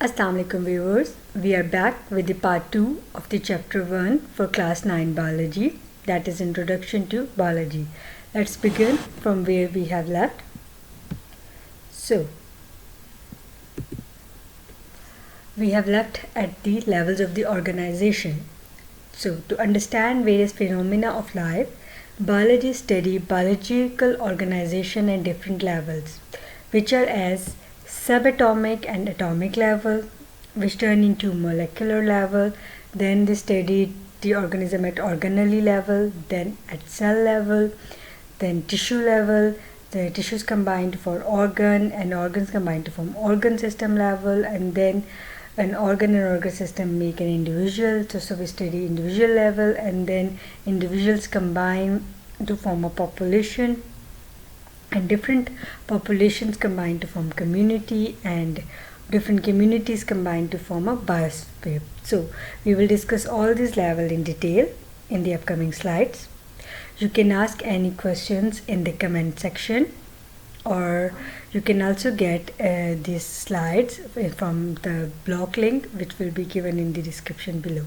Assalamualaikum viewers, we are back with the part 2 of the chapter 1 for class 9 biology, that is introduction to biology. Let's begin from where we have left. So, we have left at the levels of the organization. So, to understand various phenomena of life, biologists study biological organization at different levels, which are as subatomic and atomic level, which turn into molecular level. Then they studied the organism at organelle level, then at cell level, then tissue level. The tissues combined to form organ, and organs combined to form organ system level, and then an organ and organ system make an individual. So we study individual level, and then individuals combine to form a population, and different populations combine to form community, and different communities combine to form a biosphere. So we will discuss all these levels in detail in the upcoming slides. You can ask any questions in the comment section, or you can also get these slides from the blog link, which will be given in the description below.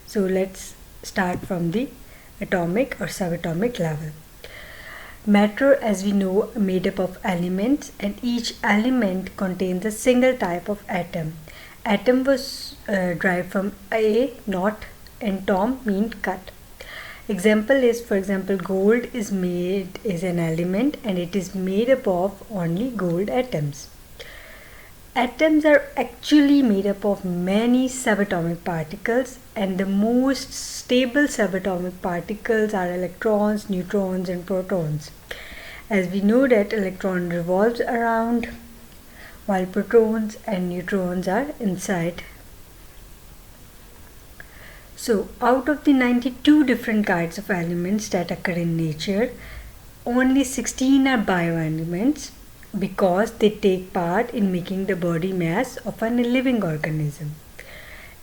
So let's start from the atomic or subatomic level. Matter, as we know, made up of elements, and each element contains a single type of atom. Atom was derived from a, not, and tom mean cut. Example is, for example, gold is an element, and it is made up of only gold atoms. Atoms are actually made up of many subatomic particles, and the most stable subatomic particles are electrons, neutrons, and protons. As we know that electron revolves around, while protons and neutrons are inside. So, out of the 92 different kinds of elements that occur in nature, only 16 are bioelements, because they take part in making the body mass of a living organism.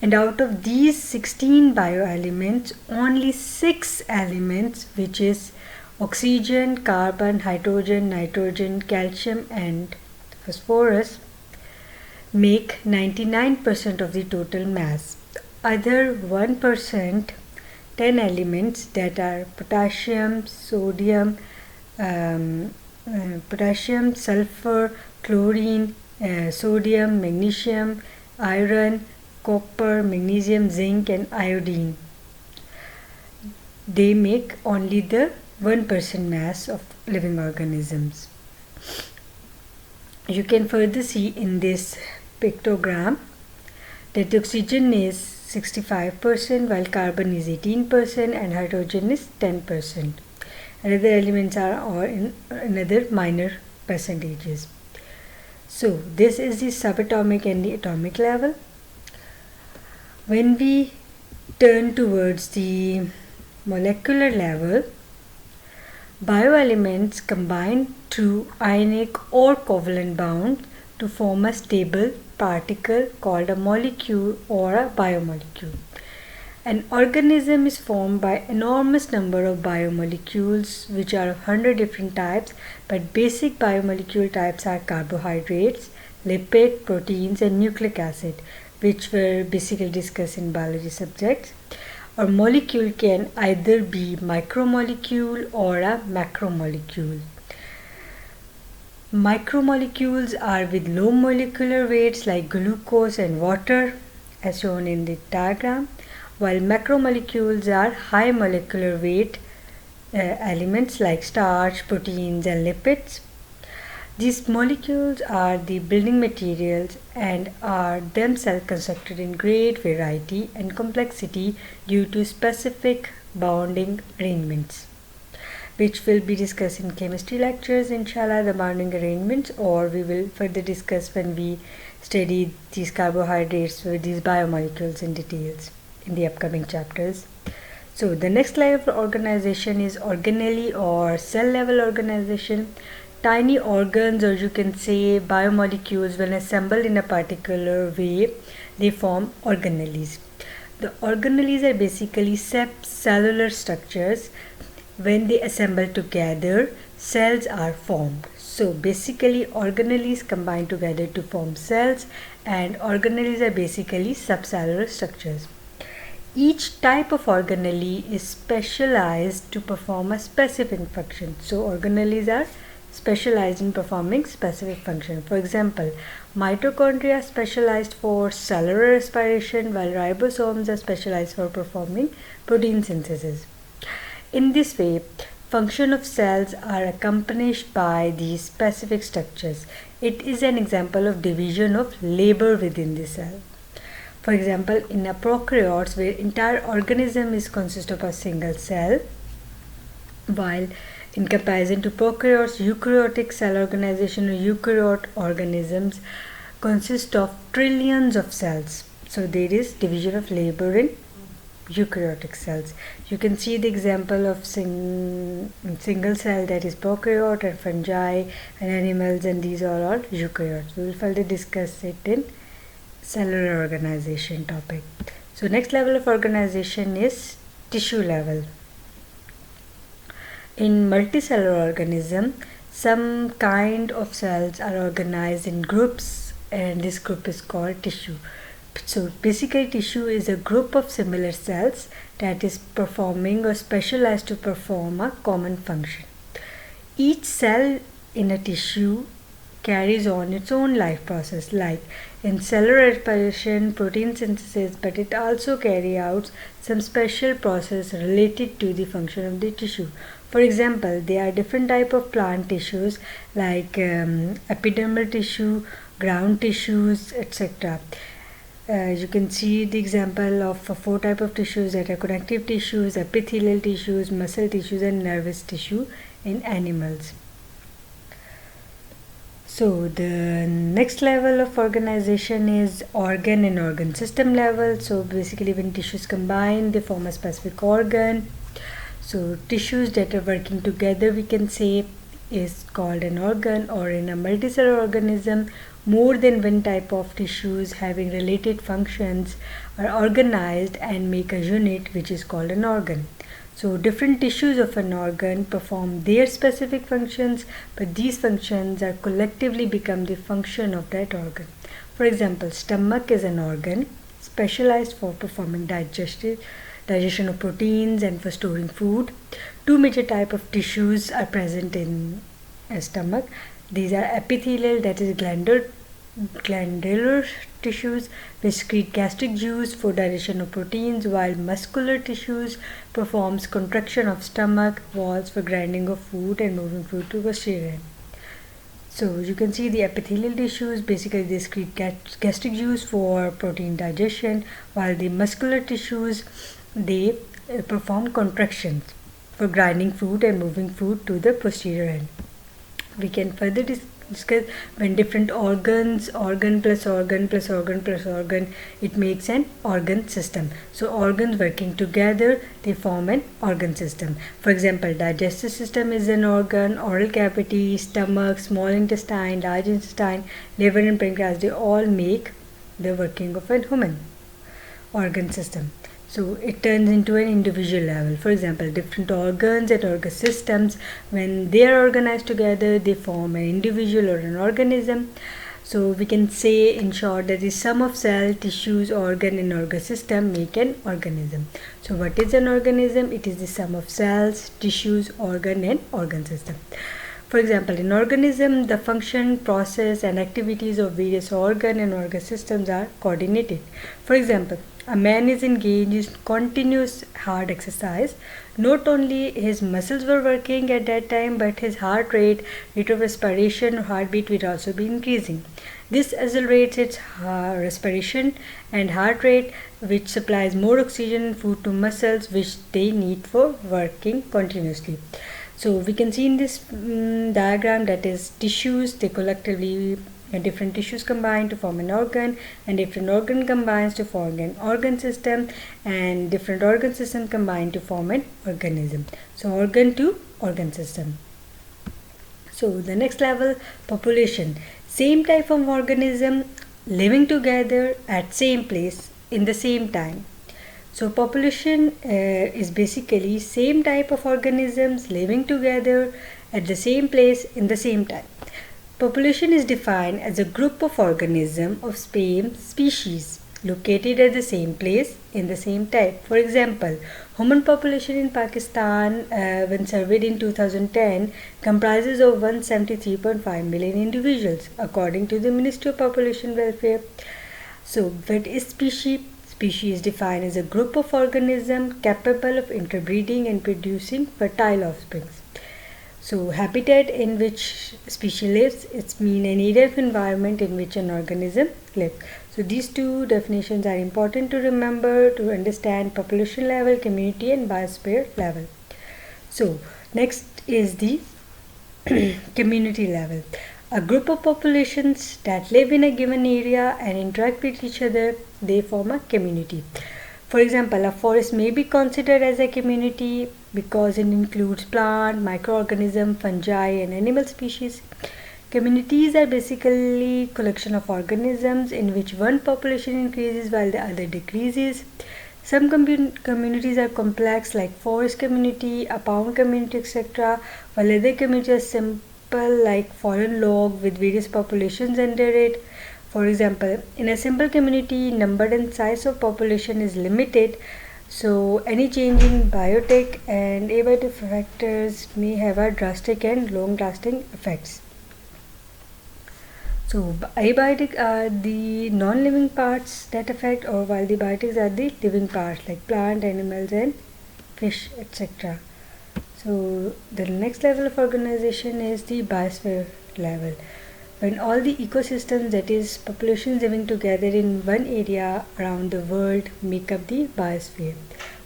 And out of these 16 bioelements, only 6 elements, which is oxygen, carbon, hydrogen, nitrogen, calcium, and phosphorus, make 99% of the total mass. Other 1%, 10 elements, that are potassium, sulfur, chlorine, sodium, magnesium, iron, copper, magnesium, zinc, and iodine. They make only the 1% mass of living organisms. You can further see in this pictogram that oxygen is 65%, while carbon is 18%, and hydrogen is 10%. And other elements are all in another minor percentages. So this is the subatomic and the atomic level. When we turn towards the molecular level, bioelements combine through ionic or covalent bonds to form a stable particle called a molecule or a biomolecule. An organism is formed by enormous number of biomolecules, which are of 100 different types, but basic biomolecule types are carbohydrates, lipid, proteins, and nucleic acid, which were basically discussed in biology subjects. A molecule can either be micromolecule or a macromolecule. Micromolecules are with low molecular weights like glucose and water, as shown in the diagram, while macromolecules are high molecular weight elements like starch, proteins, and lipids. These molecules are the building materials and are themselves constructed in great variety and complexity due to specific bonding arrangements, which will be discussed in chemistry lectures, inshallah, the bonding arrangements, or we will further discuss when we study these carbohydrates with these biomolecules in details in the upcoming chapters. So the next level of organization is organelle or cell level organization. Tiny organs, or you can say biomolecules, when assembled in a particular way, they form organelles. The organelles are basically cellular structures. When they assemble together, cells are formed. So basically organelles combine together to form cells, and organelles are basically subcellular structures. Each type of organelle is specialized to perform a specific function. So organelles are specialized in performing specific function. For example, mitochondria are specialized for cellular respiration, while ribosomes are specialized for performing protein synthesis. In this way, function of cells are accompanied by these specific structures. It is an example of division of labor within the cell. For example, in a prokaryotes where entire organism is consist of a single cell, while in comparison to prokaryotes, eukaryotic cell organization or eukaryote organisms consist of trillions of cells. So there is division of labor in eukaryotic cells. You can see the example of single cell, that is prokaryote, and fungi and animals, and these are all eukaryotes. We will further discuss it in cellular organization topic. So next level of organization is tissue level. In multicellular organism, some kind of cells are organized in groups, and this group is called tissue. So basically tissue is a group of similar cells that is performing or specialized to perform a common function. Each cell in a tissue carries on its own life process, like in cellular respiration, protein synthesis, but it also carries out some special process related to the function of the tissue. For example, there are different type of plant tissues like epidermal tissue, ground tissues, etc. You can see the example of 4 types of tissues, that are connective tissues, epithelial tissues, muscle tissues, and nervous tissue in animals. So the next level of organization is organ and organ system level. So basically when tissues combine, they form a specific organ. So tissues that are working together, we can say, is called an organ. Or in a multicellular organism, more than one type of tissues having related functions are organized and make a unit, which is called an organ. So different tissues of an organ perform their specific functions, but these functions are collectively become the function of that organ. For example, stomach is an organ specialized for performing digestion of proteins and for storing food. 2 major types of tissues are present in a stomach. These are epithelial, that is glandular tissues, which secrete gastric juice for digestion of proteins, while muscular tissues performs contraction of stomach walls for grinding of food and moving food to posterior end. So you can see the epithelial tissues, basically they secrete gastric juice for protein digestion, while the muscular tissues, they perform contractions for grinding food and moving food to the posterior end. We can further discuss when different organs, organ plus organ plus organ plus organ, it makes an organ system. So organs working together, they form an organ system. For example, digestive system is an organ, oral cavity, stomach, small intestine, large intestine, liver and pancreas, they all make the working of a human organ system. So it turns into an individual level. For example, different organs and organ systems, when they are organized together, they form an individual or an organism. So we can say in short that the sum of cell, tissues, organ and organ system make an organism. So what is an organism? It is the sum of cells, tissues, organ and organ system. For example, in organism, the function, process and activities of various organ and organ systems are coordinated. For example, a man is engaged in continuous hard exercise. Not only his muscles were working at that time, but his heart rate of respiration or heartbeat will also be increasing. This accelerates its respiration and heart rate, which supplies more oxygen and food to muscles, which they need for working continuously. So we can see in this diagram that is tissues, they collectively different tissues combine to form an organ, and different organ combines to form an organ system, and different organ system combine to form an organism. So organ to organ system. So the next level, population. Same type of organism living together at same place in the same time. So population is basically same type of organisms living together at the same place in the same time. Population is defined as a group of organisms of same species located at the same place in the same type. For example, human population in Pakistan, when surveyed in 2010, comprises of 173.5 million individuals, according to the Ministry of Population Welfare. So, what is species? Species is defined as a group of organisms capable of interbreeding and producing fertile offspring. So, habitat in which species lives, it's mean an area of environment in which an organism lives. So, these two definitions are important to remember to understand population level, community and biosphere level. So, next is the community level. A group of populations that live in a given area and interact with each other, they form a community. For example, a forest may be considered as a community because it includes plant, microorganism, fungi and animal species. Communities are basically collection of organisms in which one population increases while the other decreases. Some communities are complex like forest community, a pound community, etc., while other communities are simple like fallen log with various populations under it. For example, in a simple community, number and size of population is limited, so any change in biotic and abiotic factors may have a drastic and long-lasting effects. So, abiotic are the non-living parts that affect, or while the biotics are the living parts like plant, animals and fish, etc. So, the next level of organization is the biosphere level. When all the ecosystems, that is populations living together in one area around the world, make up the biosphere.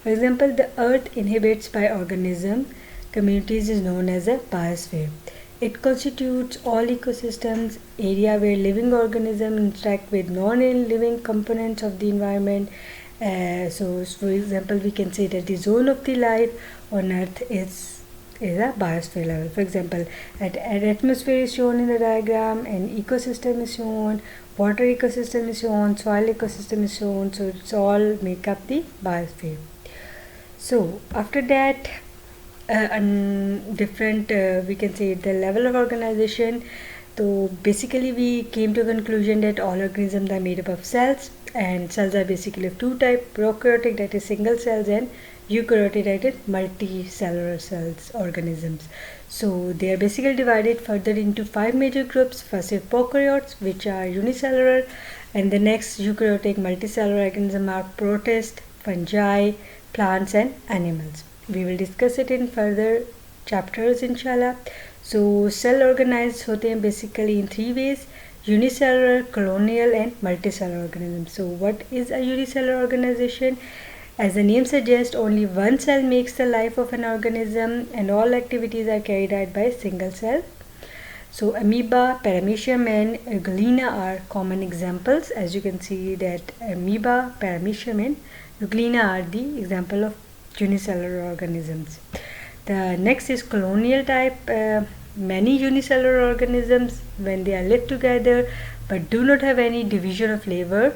For example, the earth inhabited by organism communities is known as a biosphere. It constitutes all ecosystems, area where living organisms interact with non-living components of the environment. So, for example, we can say that the zone of the life on earth is a biosphere level. For example, an atmosphere is shown in the diagram, an ecosystem is shown, water ecosystem is shown, soil ecosystem is shown, so it's all make up the biosphere. So after that, different we can say the level of organization. So basically we came to a conclusion that all organisms are made up of cells, and cells are basically of two types: prokaryotic, that is single cells, and eukaryotic, that is multicellular cells organisms. So they are basically divided further into 5 major groups. First is prokaryotes, which are unicellular, and the next eukaryotic multicellular organisms are protists, fungi, plants and animals. We will discuss it in further chapters inshallah. So cell organized होते हैं basically in 3 ways: unicellular, colonial and multicellular organisms. So what is a unicellular organization? As the name suggests, only one cell makes the life of an organism, and all activities are carried out by a single cell. So amoeba, paramecium and euglena are common examples. As you can see that amoeba, paramecium and euglena are the example of unicellular organisms. The next is colonial type. Many unicellular organisms, when they are live together but do not have any division of labor,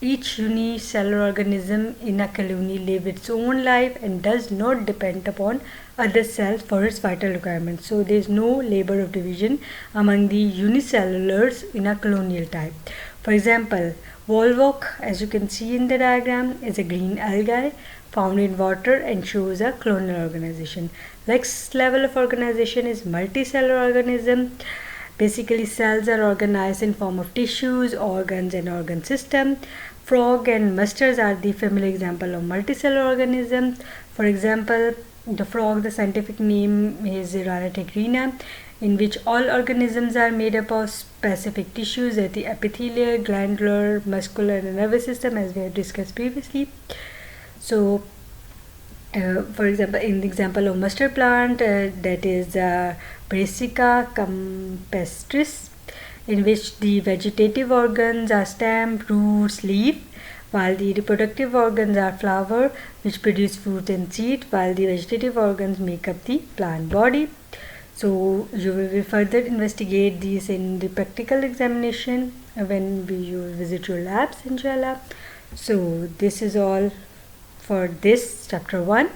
each unicellular organism in a colony lives its own life and does not depend upon other cells for its vital requirements. So there is no labor of division among the unicellulars in a colonial type. For example, volvoc, as you can see in the diagram, is a green algae found in water and shows a colonial organization. Next level of organization is multicellular organism. Basically, cells are organized in form of tissues, organs and organ system. Frog and mustards are the familiar example of multicellular organisms. For example, the frog, the scientific name is Rana tegrina, in which all organisms are made up of specific tissues at the epithelial, glandular, muscular and nervous system, as we have discussed previously. So for example, in the example of mustard plant, that is Brassica campestris, in which the vegetative organs are stem, roots, leaf, while the reproductive organs are flower, which produce fruit and seed, while the vegetative organs make up the plant body. So you will further investigate these in the practical examination when you visit your labs, inshallah. So this is all for this chapter 1.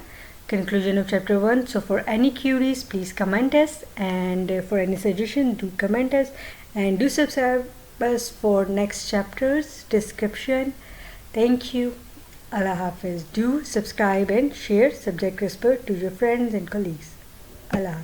conclusion of chapter 1. So for any queries, please comment us, and for any suggestion, do comment us, and do subscribe us for next chapter's description. Thank you. Allah Hafiz. Do subscribe and share Subject Whisper to your friends and colleagues. Allah Hafiz.